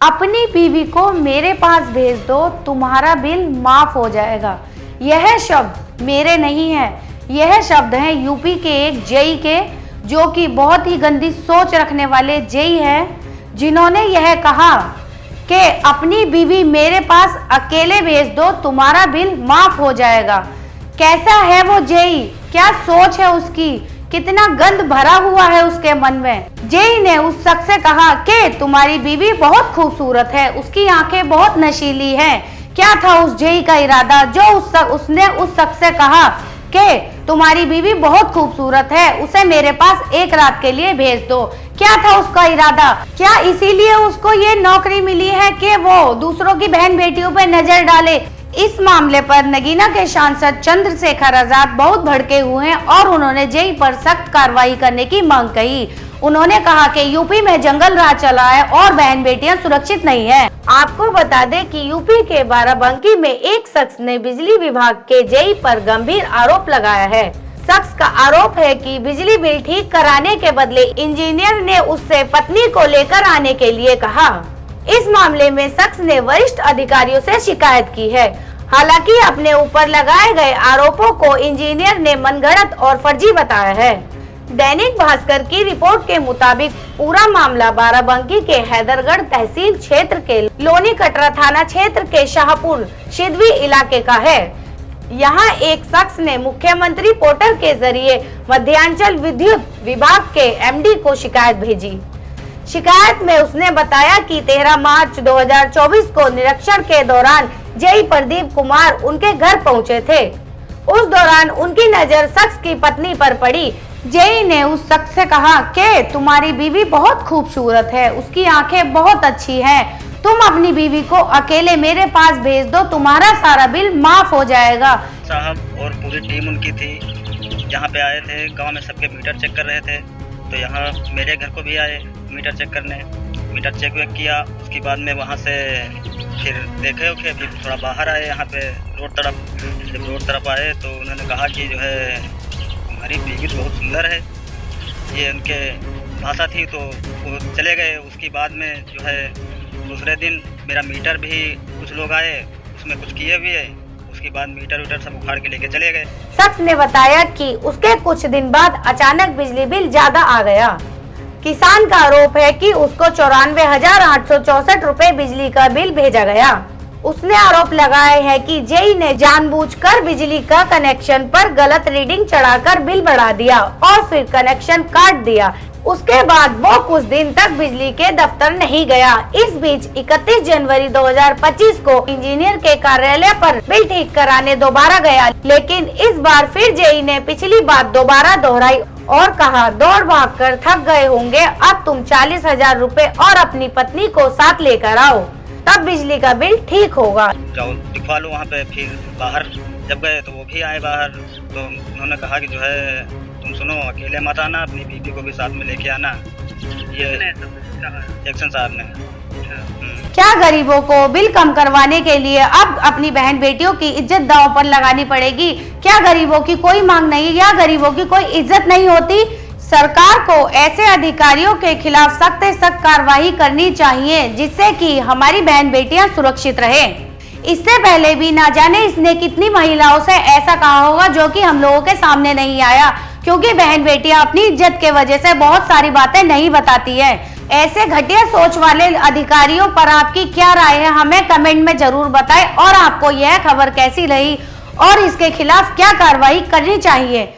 अपनी बीवी को मेरे पास भेज दो, तुम्हारा बिल माफ हो जाएगा। यह शब्द मेरे नहीं है, यह शब्द हैं यूपी के एक जेई के, जो कि बहुत ही गंदी सोच रखने वाले जेई हैं, जिन्होंने यह कहा कि अपनी बीवी मेरे पास अकेले भेज दो, तुम्हारा बिल माफ हो जाएगा। कैसा है वो जेई, क्या सोच है उसकी, कितना गंद भरा हुआ है उसके मन में। जेई ने उस शख्स से कहा कि तुम्हारी बीवी बहुत खूबसूरत है, उसकी आंखें बहुत नशीली हैं। क्या था उस जेई का इरादा जो उसने उस शख्स से कहा कि तुम्हारी बीवी बहुत खूबसूरत है, उसे मेरे पास एक रात के लिए भेज दो। क्या था उसका इरादा? क्या इसीलिए उसको ये नौकरी मिली है कि वो दूसरों की बहन बेटियों पर नजर डाले? इस मामले पर नगीना के सांसद चंद्रशेखर आजाद बहुत भड़के हुए हैं और उन्होंने जेई पर सख्त कार्रवाई करने की मांग कही। उन्होंने कहा कि यूपी में जंगल राज चला है और बहन बेटियां सुरक्षित नहीं है। आपको बता दें कि यूपी के बाराबंकी में एक शख्स ने बिजली विभाग के जेई पर गंभीर आरोप लगाया है। शख्स का आरोप है कि बिजली बिल ठीक कराने के बदले इंजीनियर ने उससे पत्नी को लेकर आने के लिए कहा। इस मामले में शख्स ने वरिष्ठ अधिकारियों से शिकायत की है। हालांकि अपने ऊपर लगाए गए आरोपों को इंजीनियर ने मनगढ़ंत और फर्जी बताया है। दैनिक भास्कर की रिपोर्ट के मुताबिक पूरा मामला बाराबंकी के हैदरगढ़ तहसील क्षेत्र के लोनी कटरा थाना क्षेत्र के शाहपुर सिद्धवी इलाके का है। यहाँ एक शख्स ने मुख्यमंत्री पोर्टल के जरिए मध्यांचल विद्युत विभाग के एमडी को शिकायत भेजी। शिकायत में उसने बताया कि 13 मार्च 2024 को निरीक्षण के दौरान जेई प्रदीप कुमार उनके घर पहुंचे थे। उस दौरान उनकी नजर शख्स की पत्नी पर पड़ी। जेई ने उस शख्स से कहा कि तुम्हारी बीवी बहुत खूबसूरत है, उसकी आंखें बहुत अच्छी हैं, तुम अपनी बीवी को अकेले मेरे पास भेज दो, तुम्हारा सारा बिल माफ हो जाएगा। साहब और पूरी टीम उनकी थी, यहाँ पे आए थे, गांव में सबके मीटर चेक कर रहे थे, तो यहाँ मेरे घर को भी आए मीटर चेक करने। मीटर चेक वेक किया, उसके बाद में वहाँ से फिर देखे कि अभी थोड़ा बाहर आए यहाँ पे रोड तरफ। जब रोड तरफ आए तो उन्होंने कहा कि जो है हमारी बीवी बहुत सुंदर है, ये उनके भाषा थी, तो वो चले गए। उसके बाद में जो है दूसरे दिन मेरा मीटर भी कुछ लोग आए, उसमें कुछ किए भी है, उसके बाद मीटर वीटर सब उखाड़ के लेके चले गए। शख्स ने बताया कि उसके कुछ दिन बाद अचानक बिजली बिल ज्यादा आ गया। किसान का आरोप है कि उसको 94,864 रुपए बिजली का बिल भेजा गया। उसने आरोप लगाया है कि जेई ने जानबूझकर बिजली का कनेक्शन पर गलत रीडिंग चढ़ाकर बिल बढ़ा दिया और फिर कनेक्शन काट दिया। उसके बाद वो कुछ दिन तक बिजली के दफ्तर नहीं गया। इस बीच 31 जनवरी 2025 को इंजीनियर के कार्यालय पर बिल ठीक कराने दोबारा गया, लेकिन इस बार फिर जेई ने पिछली बात दोबारा दोहराई और कहा दौड़ भाग कर थक गए होंगे, अब तुम 40,000 रुपए और अपनी पत्नी को साथ लेकर आओ, तब बिजली का बिल ठीक होगा। जाओ दिखवा लो वहाँ पे। फिर बाहर जब गए तो वो भी आए बाहर, तो उन्होंने कहा कि जो है तुम सुनो, अकेले मत आना, अपनी बीवी को भी साथ में लेके आना। ये एक्शन साहब ने। क्या गरीबों को बिल कम करवाने के लिए अब अपनी बहन बेटियों की इज्जत दांव पर लगानी पड़ेगी? क्या गरीबों की कोई मांग नहीं या गरीबों की कोई इज्जत नहीं होती? सरकार को ऐसे अधिकारियों के खिलाफ सख्त से सख्त कार्रवाई करनी चाहिए, जिससे कि हमारी बहन बेटियां सुरक्षित रहें। इससे पहले भी ना जाने इसने कितनी महिलाओं से ऐसा कहा होगा जो कि हम लोगों के सामने नहीं आया, क्योंकि बहन बेटियां अपनी इज्जत के वजह से बहुत सारी बातें नहीं बताती है। ऐसे घटिया सोच वाले अधिकारियों पर आपकी क्या राय है, हमें कमेंट में जरूर बताएं। और आपको यह खबर कैसी लगी और इसके खिलाफ क्या कार्रवाई करनी चाहिए।